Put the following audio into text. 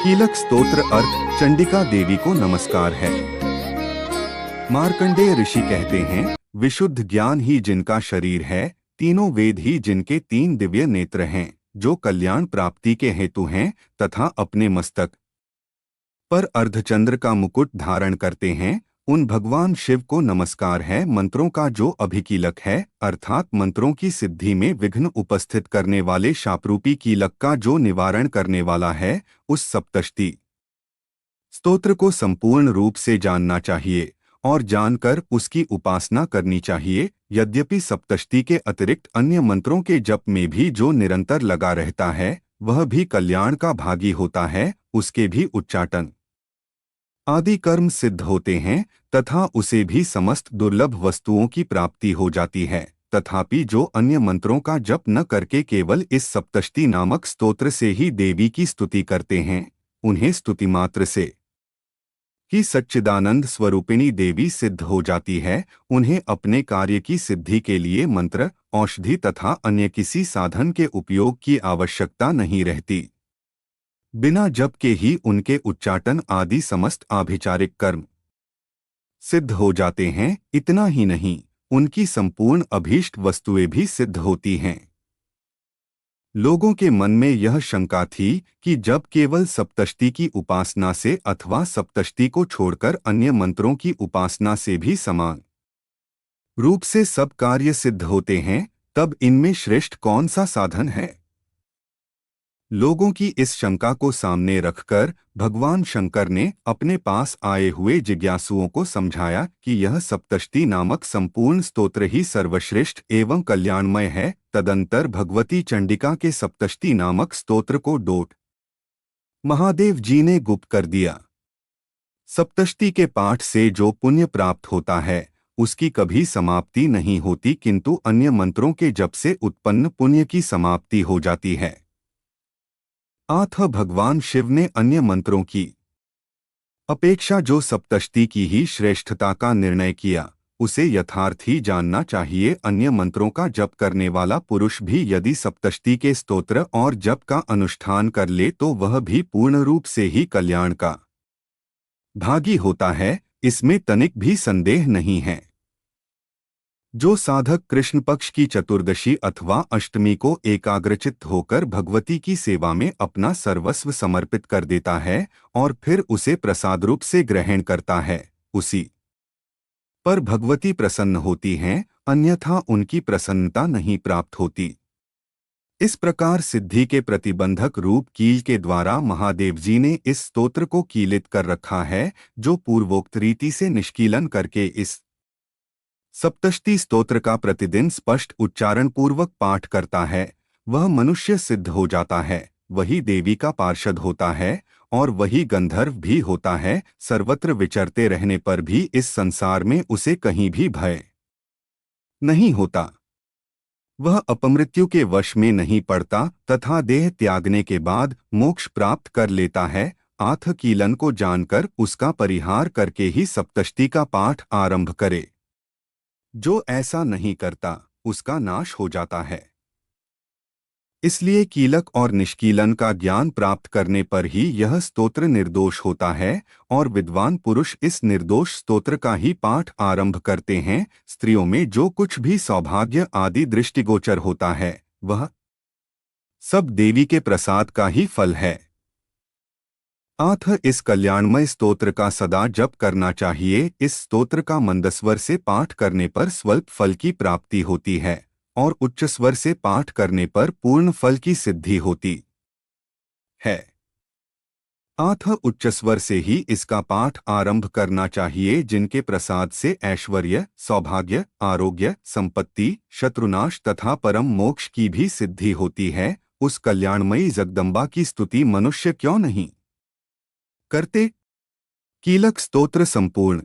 कीलक स्तोत्र अर्थ चंडिका देवी को नमस्कार है। मार्कंडेय ऋषि कहते हैं, विशुद्ध ज्ञान ही जिनका शरीर है, तीनों वेद ही जिनके तीन दिव्य नेत्र हैं, जो कल्याण प्राप्ति के हेतु हैं तथा अपने मस्तक पर अर्धचंद्र का मुकुट धारण करते हैं, उन भगवान शिव को नमस्कार है। मंत्रों का जो अभिकीलक है, अर्थात मंत्रों की सिद्धि में विघ्न उपस्थित करने वाले शापरूपी कीलक का जो निवारण करने वाला है, उस सप्तष्टि स्तोत्र को संपूर्ण रूप से जानना चाहिए और जानकर उसकी उपासना करनी चाहिए। यद्यपि सप्तष्टि के अतिरिक्त अन्य मंत्रों के जप में भी जो निरंतर लगा रहता है, वह भी कल्याण का भागी होता है, उसके भी उच्चाटन आदि कर्म सिद्ध होते हैं तथा उसे भी समस्त दुर्लभ वस्तुओं की प्राप्ति हो जाती है। तथापि जो अन्य मंत्रों का जप न करके केवल इस सप्तष्टि नामक स्तोत्र से ही देवी की स्तुति करते हैं, उन्हें स्तुति मात्र से ही सच्चिदानंद स्वरूपिणी देवी सिद्ध हो जाती है। उन्हें अपने कार्य की सिद्धि के लिए मंत्र, औषधि तथा अन्य किसी साधन के उपयोग की आवश्यकता नहीं रहती। बिना जप के ही उनके उच्चाटन आदि समस्त आभिचारिक कर्म सिद्ध हो जाते हैं। इतना ही नहीं, उनकी संपूर्ण अभीष्ट वस्तुएं भी सिद्ध होती हैं। लोगों के मन में यह शंका थी कि जब केवल सप्तष्टि की उपासना से अथवा सप्तष्टि को छोड़कर अन्य मंत्रों की उपासना से भी समान रूप से सब कार्य सिद्ध होते हैं, तब इनमें श्रेष्ठ कौन सा साधन है। लोगों की इस शंका को सामने रखकर भगवान शंकर ने अपने पास आए हुए जिज्ञासुओं को समझाया कि यह सप्तष्टि नामक संपूर्ण स्तोत्र ही सर्वश्रेष्ठ एवं कल्याणमय है। तदंतर भगवती चंडिका के सप्तष्टि नामक स्तोत्र को डोट महादेव जी ने गुप्त कर दिया। सप्तष्टि के पाठ से जो पुण्य प्राप्त होता है, उसकी कभी समाप्ति नहीं होती, किंतु अन्य मंत्रों के जप से उत्पन्न पुण्य की समाप्ति हो जाती है। अतः भगवान शिव ने अन्य मंत्रों की अपेक्षा जो सप्तष्टि की ही श्रेष्ठता का निर्णय किया, उसे यथार्थ ही जानना चाहिए। अन्य मंत्रों का जप करने वाला पुरुष भी यदि सप्तष्टि के स्तोत्र और जप का अनुष्ठान कर ले तो वह भी पूर्ण रूप से ही कल्याण का भागी होता है, इसमें तनिक भी संदेह नहीं है। जो साधक कृष्ण पक्ष की चतुर्दशी अथवा अष्टमी को एकाग्रचित्त होकर भगवती की सेवा में अपना सर्वस्व समर्पित कर देता है और फिर उसे प्रसाद रूप से ग्रहण करता है, उसी पर भगवती प्रसन्न होती हैं, अन्यथा उनकी प्रसन्नता नहीं प्राप्त होती। इस प्रकार सिद्धि के प्रतिबंधक रूप कील के द्वारा महादेव जी ने इस स्तोत्र को कीलित कर रखा है। जो पूर्वोक्त रीति से निष्कीलन करके इस सप्तष्टि स्तोत्र का प्रतिदिन स्पष्ट उच्चारण पूर्वक पाठ करता है, वह मनुष्य सिद्ध हो जाता है, वही देवी का पार्षद होता है और वही गंधर्व भी होता है। सर्वत्र विचरते रहने पर भी इस संसार में उसे कहीं भी भय नहीं होता। वह अपमृत्यु के वश में नहीं पड़ता तथा देह त्यागने के बाद मोक्ष प्राप्त कर लेता है। आथ कीलन को जानकर उसका परिहार करके ही सप्तष्टि का पाठ आरंभ करे। जो ऐसा नहीं करता, उसका नाश हो जाता है। इसलिए कीलक और निष्कीलन का ज्ञान प्राप्त करने पर ही यह स्तोत्र निर्दोष होता है और विद्वान पुरुष इस निर्दोष स्तोत्र का ही पाठ आरंभ करते हैं। स्त्रियों में जो कुछ भी सौभाग्य आदि दृष्टिगोचर होता है, वह सब देवी के प्रसाद का ही फल है। अतः इस कल्याणमय स्तोत्र का सदा जप करना चाहिए। इस स्तोत्र का मंदस्वर से पाठ करने पर स्वल्प फल की प्राप्ति होती है और उच्च स्वर से पाठ करने पर पूर्ण फल की सिद्धि होती है। अतः उच्च स्वर से ही इसका पाठ आरंभ करना चाहिए। जिनके प्रसाद से ऐश्वर्य, सौभाग्य, आरोग्य, संपत्ति, शत्रुनाश तथा परम मोक्ष की भी सिद्धि होती है, उस कल्याणमयी जगदम्बा की स्तुति मनुष्य क्यों नहीं करते। कीलक स्तोत्र संपूर्ण